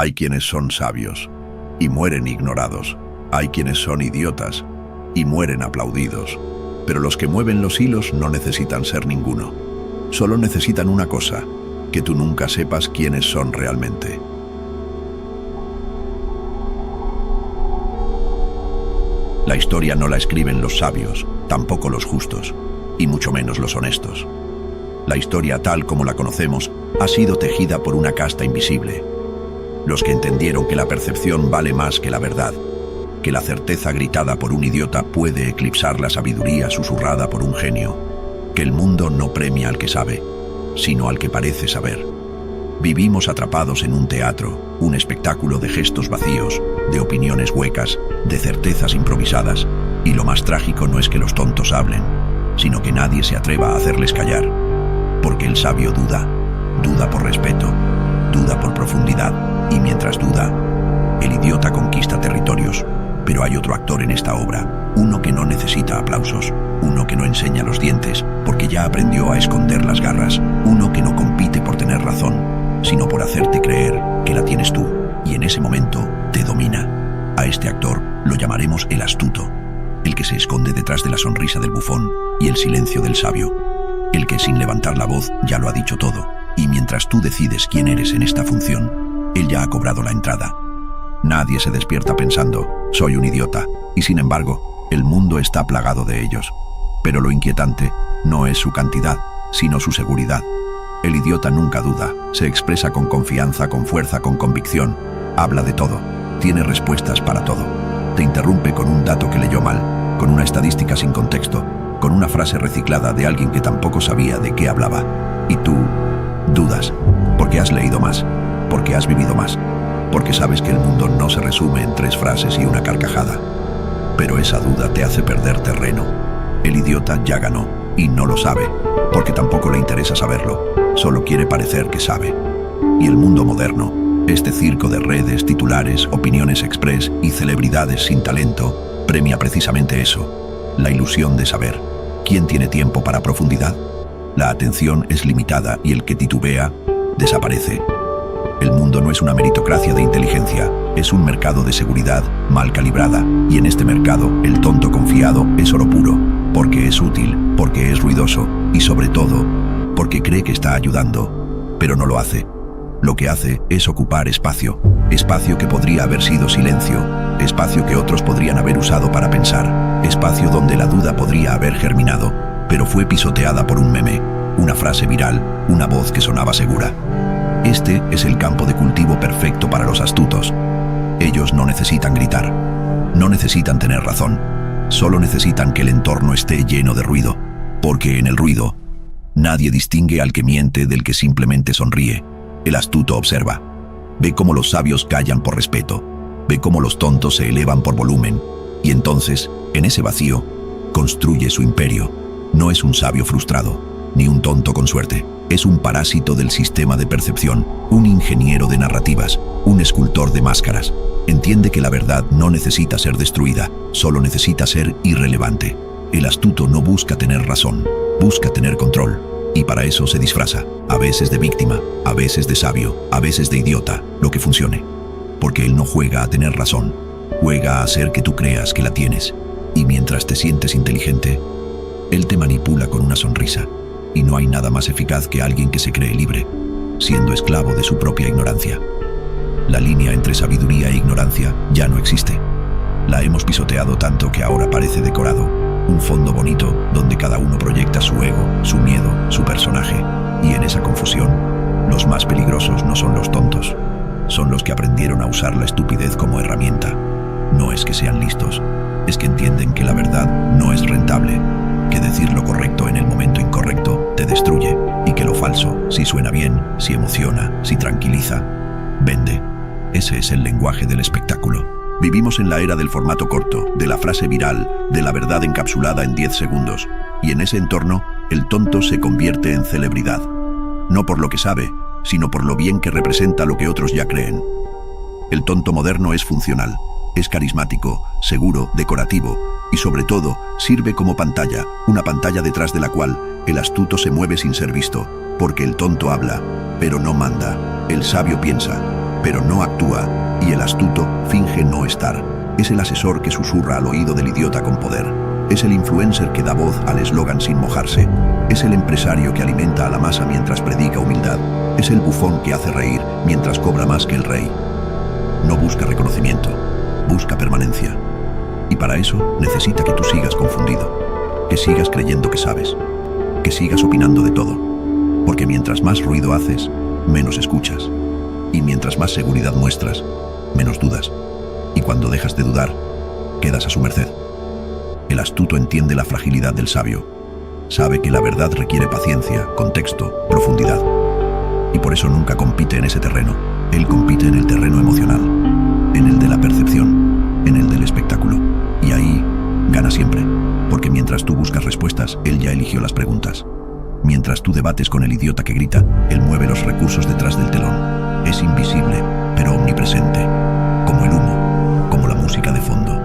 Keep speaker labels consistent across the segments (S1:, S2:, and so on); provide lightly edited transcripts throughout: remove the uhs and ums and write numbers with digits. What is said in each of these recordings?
S1: Hay quienes son sabios y mueren ignorados. Hay quienes son idiotas y mueren aplaudidos. Pero los que mueven los hilos no necesitan ser ninguno. Solo necesitan una cosa, que tú nunca sepas quiénes son realmente. La historia no la escriben los sabios, tampoco los justos, y mucho menos los honestos. La historia tal como la conocemos ha sido tejida por una casta invisible. Los que entendieron que la percepción vale más que la verdad, que la certeza gritada por un idiota puede eclipsar la sabiduría susurrada por un genio, que el mundo no premia al que sabe, sino al que parece saber. Vivimos atrapados en un teatro, un espectáculo de gestos vacíos, de opiniones huecas, de certezas improvisadas, y lo más trágico no es que los tontos hablen, sino que nadie se atreva a hacerles callar, porque el sabio duda, duda por respeto, duda por profundidad, y mientras duda, el idiota conquista territorios. Pero hay otro actor en esta obra, uno que no necesita aplausos, uno que no enseña los dientes, porque ya aprendió a esconder las garras, uno que no compite por tener razón, sino por hacerte creer que la tienes tú, y en ese momento te domina. A este actor lo llamaremos el astuto, el que se esconde detrás de la sonrisa del bufón y el silencio del sabio, el que sin levantar la voz ya lo ha dicho todo, y mientras tú decides quién eres en esta función, él ya ha cobrado la entrada. Nadie se despierta pensando, soy un idiota, y sin embargo, el mundo está plagado de ellos. Pero lo inquietante no es su cantidad, sino su seguridad. El idiota nunca duda, se expresa con confianza, con fuerza, con convicción, habla de todo, tiene respuestas para todo. Te interrumpe con un dato que leyó mal, con una estadística sin contexto, con una frase reciclada de alguien que tampoco sabía de qué hablaba. Y tú dudas, porque has leído más, porque has vivido más, porque sabes que el mundo no se resume en 3 frases y una carcajada. Pero esa duda te hace perder terreno. El idiota ya ganó, y no lo sabe, porque tampoco le interesa saberlo, solo quiere parecer que sabe. Y el mundo moderno, este circo de redes, titulares, opiniones express y celebridades sin talento, premia precisamente eso, la ilusión de saber. ¿Quién tiene tiempo para profundidad? La atención es limitada y el que titubea, desaparece. El mundo no es una meritocracia de inteligencia, es un mercado de seguridad mal calibrada, y en este mercado el tonto confiado es oro puro, porque es útil, porque es ruidoso, y sobre todo, porque cree que está ayudando, pero no lo hace. Lo que hace es ocupar espacio, espacio que podría haber sido silencio, espacio que otros podrían haber usado para pensar, espacio donde la duda podría haber germinado, pero fue pisoteada por un meme, una frase viral, una voz que sonaba segura. Este es el campo de cultivo perfecto para los astutos. Ellos no necesitan gritar, no necesitan tener razón, solo necesitan que el entorno esté lleno de ruido, porque en el ruido nadie distingue al que miente del que simplemente sonríe. El astuto observa, ve cómo los sabios callan por respeto, ve cómo los tontos se elevan por volumen, y entonces, en ese vacío, construye su imperio. No es un sabio frustrado, ni un tonto con suerte. Es un parásito del sistema de percepción, un ingeniero de narrativas, un escultor de máscaras. Entiende que la verdad no necesita ser destruida, solo necesita ser irrelevante. El astuto no busca tener razón, busca tener control. Y para eso se disfraza, a veces de víctima, a veces de sabio, a veces de idiota, lo que funcione. Porque él no juega a tener razón, juega a hacer que tú creas que la tienes. Y mientras te sientes inteligente, él te manipula con una sonrisa. Y no hay nada más eficaz que alguien que se cree libre, siendo esclavo de su propia ignorancia. La línea entre sabiduría e ignorancia ya no existe. La hemos pisoteado tanto que ahora parece decorado, un fondo bonito donde cada uno proyecta su ego, su miedo, su personaje. Y en esa confusión, los más peligrosos no son los tontos, son los que aprendieron a usar la estupidez como herramienta. No es que sean listos, es que entienden que la verdad no es rentable, que decir lo correcto en el momento incorrecto te destruye, y que lo falso, si suena bien, si emociona, si tranquiliza, vende. Ese es el lenguaje del espectáculo. Vivimos en la era del formato corto, de la frase viral, de la verdad encapsulada en 10 segundos, y en ese entorno, el tonto se convierte en celebridad. No por lo que sabe, sino por lo bien que representa lo que otros ya creen. El tonto moderno es funcional, es carismático, seguro, decorativo, y sobre todo, sirve como pantalla, una pantalla detrás de la cual el astuto se mueve sin ser visto, porque el tonto habla, pero no manda. El sabio piensa, pero no actúa, y el astuto finge no estar. Es el asesor que susurra al oído del idiota con poder. Es el influencer que da voz al eslogan sin mojarse. Es el empresario que alimenta a la masa mientras predica humildad. Es el bufón que hace reír mientras cobra más que el rey. No busca reconocimiento, busca permanencia. Y para eso necesita que tú sigas confundido, que sigas creyendo que sabes, que sigas opinando de todo. Porque mientras más ruido haces, menos escuchas. Y mientras más seguridad muestras, menos dudas. Y cuando dejas de dudar, quedas a su merced. El astuto entiende la fragilidad del sabio. Sabe que la verdad requiere paciencia, contexto, profundidad. Y por eso nunca compite en ese terreno. Él compite en el terreno emocional, en el de la percepción, en el del espectáculo. Y ahí gana siempre, porque mientras tú buscas respuestas, él ya eligió las preguntas. Mientras tú debates con el idiota que grita, él mueve los recursos detrás del telón. Es invisible, pero omnipresente, como el humo, como la música de fondo,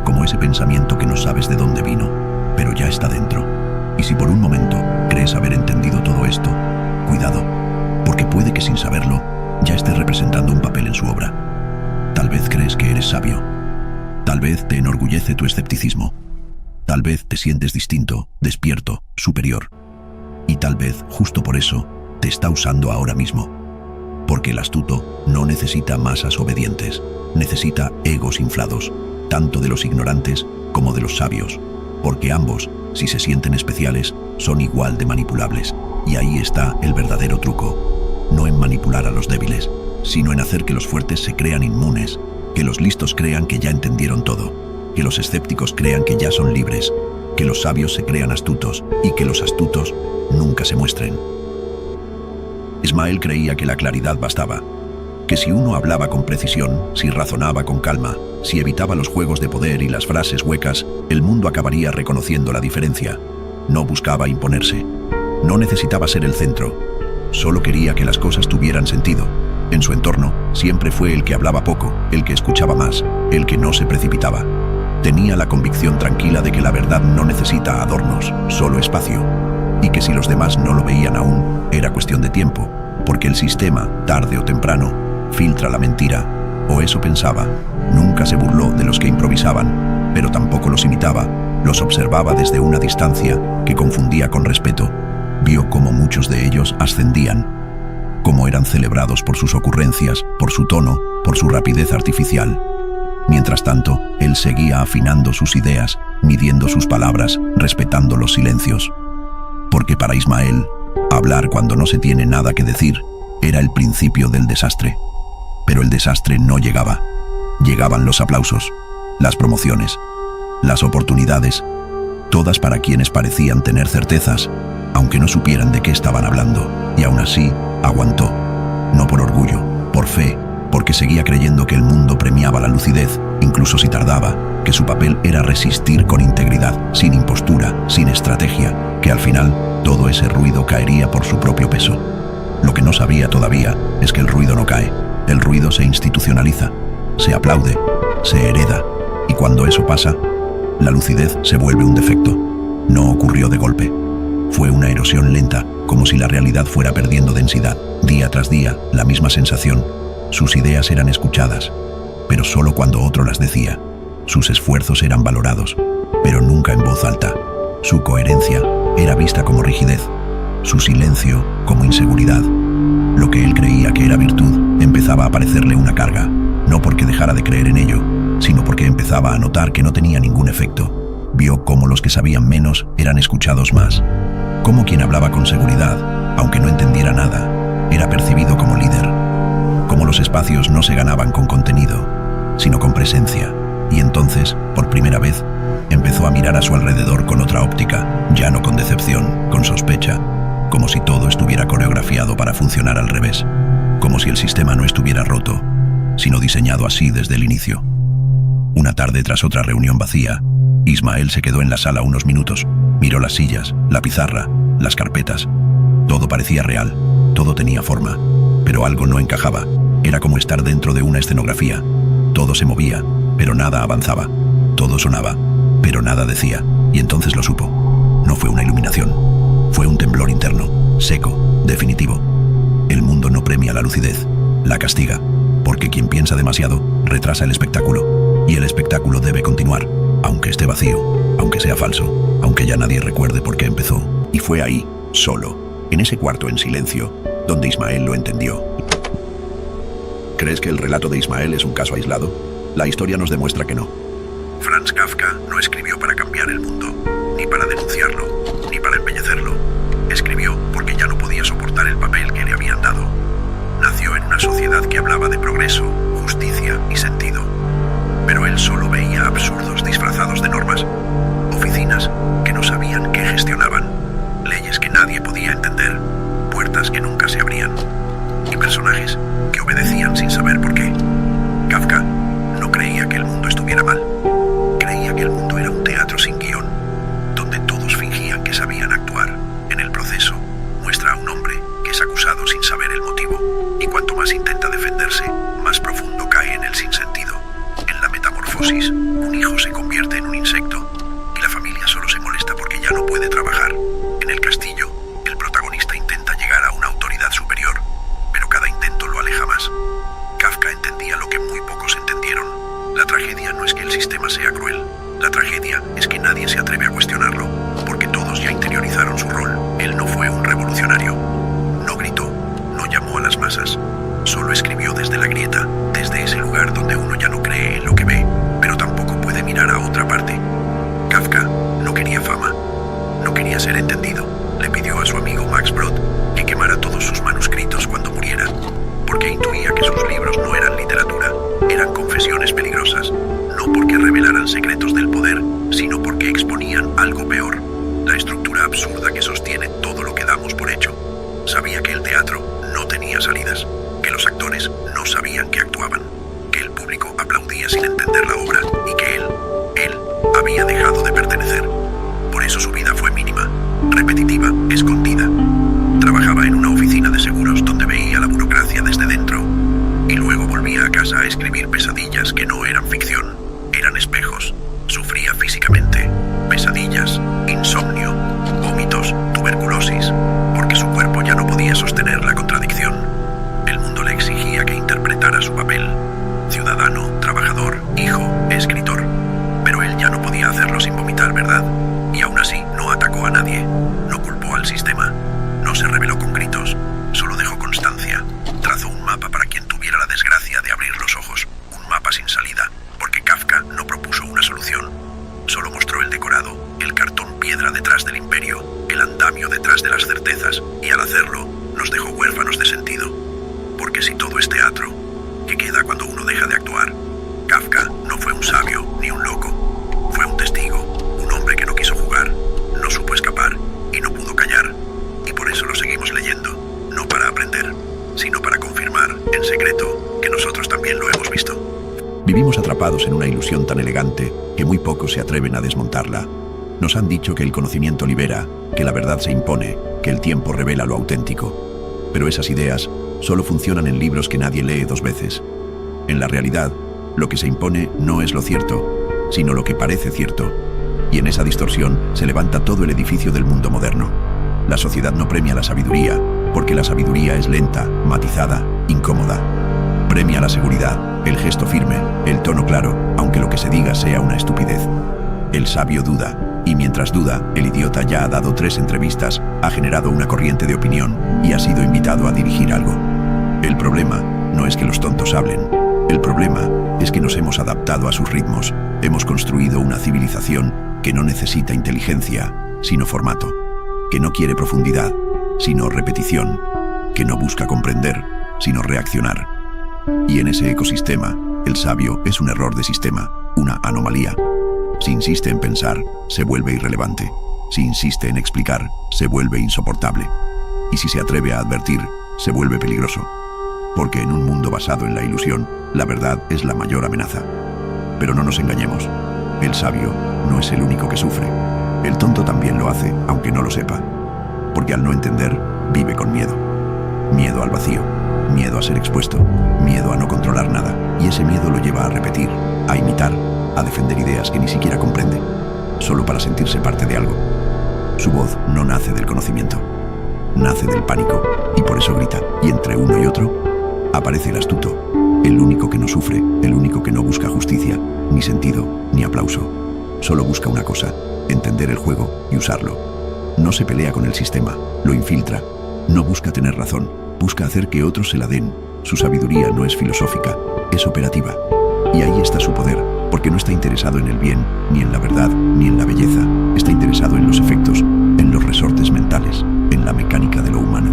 S1: como ese pensamiento que no sabes de dónde vino, pero ya está dentro. Y si por un momento crees haber entendido todo esto, cuidado, porque puede que sin saberlo, ya estés representando un papel en su obra. Tal vez crees que eres sabio. Tal vez te enorgullece tu escepticismo. Tal vez te sientes distinto, despierto, superior. Y tal vez, justo por eso, te está usando ahora mismo. Porque el astuto no necesita masas obedientes, necesita egos inflados, tanto de los ignorantes como de los sabios. Porque ambos, si se sienten especiales, son igual de manipulables. Y ahí está el verdadero truco. No en manipular a los débiles, sino en hacer que los fuertes se crean inmunes, que los listos crean que ya entendieron todo, que los escépticos crean que ya son libres, que los sabios se crean astutos y que los astutos nunca se muestren. Ismael creía que la claridad bastaba, que si uno hablaba con precisión, si razonaba con calma, si evitaba los juegos de poder y las frases huecas, el mundo acabaría reconociendo la diferencia. No buscaba imponerse, no necesitaba ser el centro, solo quería que las cosas tuvieran sentido. En su entorno, siempre fue el que hablaba poco, el que escuchaba más, el que no se precipitaba. Tenía la convicción tranquila de que la verdad no necesita adornos, solo espacio, y que si los demás no lo veían aún, era cuestión de tiempo, porque el sistema, tarde o temprano, filtra la mentira, o eso pensaba. Nunca se burló de los que improvisaban, pero tampoco los imitaba, los observaba desde una distancia que confundía con respeto. Vio cómo muchos de ellos ascendían, cómo eran celebrados por sus ocurrencias, por su tono, por su rapidez artificial. Mientras tanto, él seguía afinando sus ideas, midiendo sus palabras, respetando los silencios. Porque para Ismael, hablar cuando no se tiene nada que decir era el principio del desastre. Pero el desastre no llegaba. Llegaban los aplausos, las promociones, las oportunidades, todas para quienes parecían tener certezas, aunque no supieran de qué estaban hablando, y aún así aguantó, no por orgullo, por fe, porque seguía creyendo que el mundo premiaba la lucidez, incluso si tardaba, que su papel era resistir con integridad, sin impostura, sin estrategia, que al final todo ese ruido caería por su propio peso. Lo que no sabía todavía es que el ruido no cae, el ruido se institucionaliza, se aplaude, se hereda, y cuando eso pasa, la lucidez se vuelve un defecto. No ocurrió de golpe. Fue una erosión lenta, como si la realidad fuera perdiendo densidad. Día tras día, la misma sensación. Sus ideas eran escuchadas, pero solo cuando otro las decía. Sus esfuerzos eran valorados, pero nunca en voz alta. Su coherencia era vista como rigidez, su silencio como inseguridad. Lo que él creía que era virtud empezaba a parecerle una carga, no porque dejara de creer en ello, sino porque empezaba a notar que no tenía ningún efecto. Vio cómo los que sabían menos eran escuchados más. Cómo quien hablaba con seguridad, aunque no entendiera nada, era percibido como líder. Cómo los espacios no se ganaban con contenido, sino con presencia. Y entonces, por primera vez, empezó a mirar a su alrededor con otra óptica, ya no con decepción, con sospecha, como si todo estuviera coreografiado para funcionar al revés, como si el sistema no estuviera roto, sino diseñado así desde el inicio. Una tarde tras otra reunión vacía, Ismael se quedó en la sala unos minutos, miró las sillas, la pizarra, las carpetas. Todo parecía real, todo tenía forma, pero algo no encajaba. Era como estar dentro de una escenografía. Todo se movía, pero nada avanzaba. Todo sonaba, pero nada decía. Y entonces lo supo. No fue una iluminación, fue un temblor interno, seco, definitivo. El mundo no premia la lucidez, la castiga. porque quien piensa demasiado retrasa el espectáculo, y el espectáculo debe continuar, aunque esté vacío, aunque sea falso, aunque ya nadie recuerde por qué empezó. Y fue ahí, solo, en ese cuarto en silencio, donde Ismael lo entendió. ¿Crees que el relato de Ismael es un caso aislado? La historia nos demuestra que no. Franz Kafka no escribió para cambiar el mundo, ni para denunciarlo, ni para embellecerlo. Escribió porque ya no podía soportar el papel que le habían dado. Nació en una sociedad que hablaba de progreso, justicia y sentido. Pero él solo veía absurdos disfrazados de normas, oficinas que no sabían qué gestionaban, leyes que nadie podía entender, puertas que nunca se abrían y personajes que obedecían sin saber por qué. Kafka no creía que el mundo estuviera mal. Creía que el mundo era un teatro sin guión, donde todos fingían que sabían actuar. En el proceso, muestra a un hombre que es acusado sin saber el motivo, y cuanto más intenta defenderse, más profundo cae en el sinsentido. En la metamorfosis, un hijo se convierte en un insecto, y la familia solo se molesta porque ya no puede trabajar. En el castillo, el protagonista intenta llegar a una autoridad superior, pero cada intento lo aleja más. Kafka entendía lo que muy pocos entendieron. La tragedia no es que el sistema sea cruel. La tragedia es que nadie se atreve a cuestionarlo, porque todos ya interiorizaron su rol. Él no fue un revolucionario. No gritó, no llamó a las masas. Solo escribió desde la grieta, desde ese lugar donde uno ya no cree en lo que ve, pero tampoco puede mirar a otra parte. Kafka no quería fama, no quería ser entendido. Le pidió a su amigo Max Brod que quemara todos sus manuscritos cuando muriera, porque intuía que sus libros no eran literatura, eran confesiones peligrosas, no porque revelaran secretos del poder, sino porque exponían algo peor, la estructura absurda que sostiene todo lo que damos por hecho. Sabía que el teatro no tenía salidas, que los actores no sabían que actuaban, que el público aplaudía sin entender la obra y que él había dejado de pertenecer. Por eso su vida fue mínima, repetitiva, escondida. Trabajaba en una oficina de seguros donde veía la burocracia desde dentro y luego volvía a casa a escribir pesadillas que no eran ficción, eran espejos. Sufría físicamente, pesadillas, insomnio, vómitos, tuberculosis, porque su cuerpo ya no podía sostener la contradicción. El mundo le exigía que interpretara su papel: ciudadano, trabajador, hijo, escritor. Pero él ya no podía hacerlo sin vomitar, ¿verdad? Y aún así no atacó a nadie, no culpó al sistema, no se rebeló con gritos, solo dejó constancia. Trazó un mapa para quien tuviera la desgracia de abrir los ojos, un mapa sin salida, porque Kafka no propuso una solución, solo mostró el decorado, el cartón piedra detrás del imperio, el andamio detrás de las certezas, y al hacerlo nos dejó huérfanos de sentido. Porque si todo es teatro, ¿qué queda cuando uno deja de actuar? Kafka no fue un sabio ni un loco, fue un testigo, un hombre que no quiso jugar, no supo escapar y no pudo callar. Y por eso lo seguimos leyendo, no para aprender, sino para confirmar, en secreto, que nosotros también lo hemos visto. Vivimos atrapados en una ilusión tan elegante que muy pocos se atreven a desmontarla. Nos han dicho que el conocimiento libera, que la verdad se impone, que el tiempo revela lo auténtico. Pero esas ideas solo funcionan en libros que nadie lee dos veces. En la realidad, lo que se impone no es lo cierto, sino lo que parece cierto. Y en esa distorsión se levanta todo el edificio del mundo moderno. La sociedad no premia la sabiduría, porque la sabiduría es lenta, matizada, incómoda. Premia la seguridad, el gesto firme, el tono claro, aunque lo que se diga sea una estupidez. El sabio duda, y mientras duda, el idiota ya ha dado 3 entrevistas, ha generado una corriente de opinión y ha sido invitado a dirigir algo. El problema no es que los tontos hablen. El problema es que nos hemos adaptado a sus ritmos. Hemos construido una civilización que no necesita inteligencia, sino formato. Que no quiere profundidad, sino repetición. Que no busca comprender, sino reaccionar. Y en ese ecosistema, el sabio es un error de sistema, una anomalía. Si insiste en pensar, se vuelve irrelevante. Si insiste en explicar, se vuelve insoportable. Y si se atreve a advertir, se vuelve peligroso. Porque en un mundo basado en la ilusión, la verdad es la mayor amenaza. Pero no nos engañemos. El sabio no es el único que sufre. El tonto también lo hace, aunque no lo sepa. Porque al no entender, vive con miedo. Miedo al vacío, miedo a ser expuesto, miedo a no controlar nada. Y ese miedo lo lleva a repetir, a imitar, a defender ideas que ni siquiera comprende, solo para sentirse parte de algo. Su voz no nace del conocimiento, nace del pánico, y por eso grita. Y entre uno y otro, aparece el astuto, El único que no sufre, el único que no busca justicia, ni sentido, ni aplauso. Solo busca una cosa: entender el juego y usarlo. No se pelea con el sistema, lo infiltra. No busca tener razón, busca hacer que otros se la den. Su sabiduría no es filosófica, es operativa. Y ahí está su poder, porque no está interesado en el bien, ni en la verdad, ni en la belleza. Está interesado en los efectos, en los resortes mentales, en la mecánica de lo humano.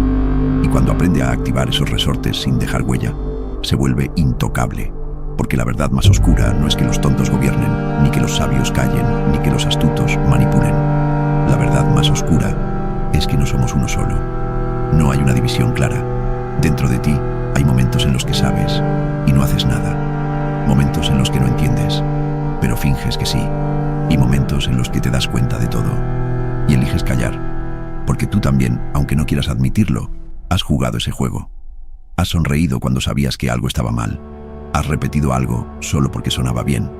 S1: Y cuando aprende a activar esos resortes sin dejar huella, se vuelve intocable. Porque la verdad más oscura no es que los tontos gobiernen, ni que los sabios callen, ni que los astutos manipulen. La verdad más oscura es que no somos uno solo. No hay una división clara. Dentro de ti hay momentos en los que sabes y no haces nada. Momentos en los que no entiendes, pero finges que sí. Y momentos en los que te das cuenta de todo y eliges callar. Porque tú también, aunque no quieras admitirlo, has jugado ese juego. Has sonreído cuando sabías que algo estaba mal. Has repetido algo solo porque sonaba bien.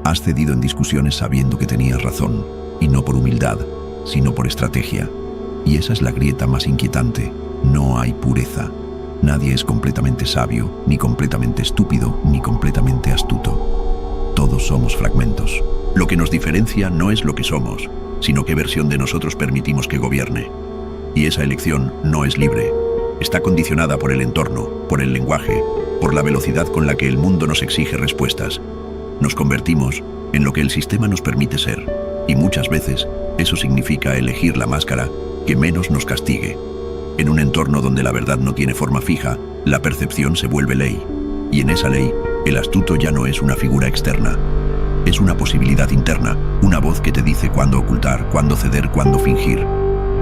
S1: Has cedido en discusiones sabiendo que tenías razón, y no por humildad, sino por estrategia. Y esa es la grieta más inquietante. No hay pureza. Nadie es completamente sabio, ni completamente estúpido, ni completamente astuto. Todos somos fragmentos. Lo que nos diferencia no es lo que somos, sino qué versión de nosotros permitimos que gobierne. Y esa elección no es libre. Está condicionada por el entorno, por el lenguaje, por la velocidad con la que el mundo nos exige respuestas. Nos convertimos en lo que el sistema nos permite ser, y muchas veces eso significa elegir la máscara que menos nos castigue. En un entorno donde la verdad no tiene forma fija, la percepción se vuelve ley, y en esa ley, el astuto ya no es una figura externa. Es una posibilidad interna, una voz que te dice cuándo ocultar, cuándo ceder, cuándo fingir.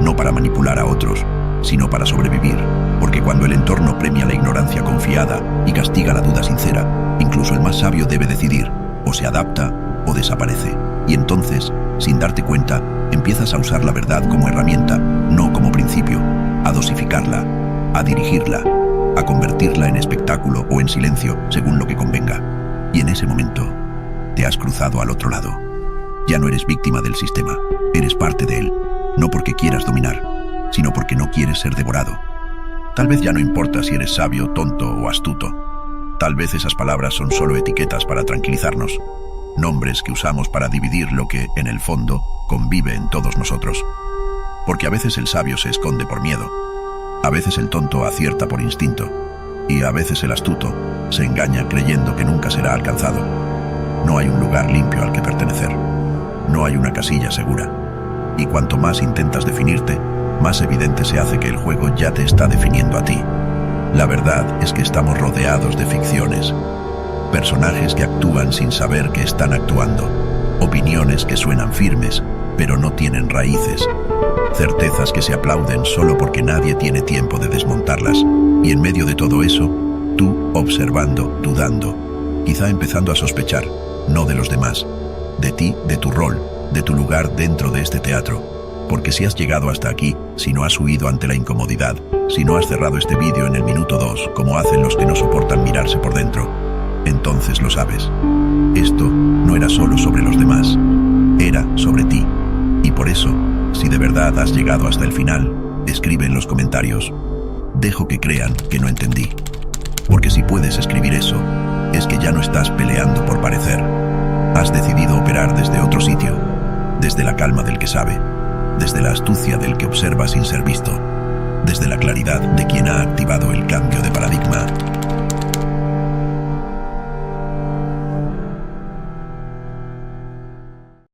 S1: No para manipular a otros, sino para sobrevivir, porque cuando el entorno premia la ignorancia confiada y castiga la duda sincera, incluso el más sabio debe decidir, o se adapta o desaparece. Y entonces, sin darte cuenta, empiezas a usar la verdad como herramienta, no como principio, a dosificarla, a dirigirla, a convertirla en espectáculo o en silencio, según lo que convenga. Y en ese momento, te has cruzado al otro lado. Ya no eres víctima del sistema, eres parte de él, no porque quieras dominar, sino porque no quieres ser devorado. Tal vez ya no importa si eres sabio, tonto o astuto. Tal vez esas palabras son solo etiquetas para tranquilizarnos, nombres que usamos para dividir lo que, en el fondo, convive en todos nosotros. Porque a veces el sabio se esconde por miedo, a veces el tonto acierta por instinto, y a veces el astuto se engaña creyendo que nunca será alcanzado. No hay un lugar limpio al que pertenecer, no hay una casilla segura, y cuanto más intentas definirte, más evidente se hace que el juego ya te está definiendo a ti. La verdad es que estamos rodeados de ficciones, personajes que actúan sin saber que están actuando, opiniones que suenan firmes, pero no tienen raíces, certezas que se aplauden solo porque nadie tiene tiempo de desmontarlas. Y en medio de todo eso, tú observando, dudando, quizá empezando a sospechar, no de los demás, de ti, de tu rol, de tu lugar dentro de este teatro. Porque si has llegado hasta aquí, si no has huido ante la incomodidad, si no has cerrado este vídeo en el minuto 2, como hacen los que no soportan mirarse por dentro, entonces lo sabes. Esto no era solo sobre los demás, era sobre ti. Y por eso, si de verdad has llegado hasta el final, escribe en los comentarios: dejo que crean que no entendí. Porque si puedes escribir eso, es que ya no estás peleando por parecer. Has decidido operar desde otro sitio, desde la calma del que sabe, desde la astucia del que observa sin ser visto, desde la claridad de quien ha activado el cambio de paradigma.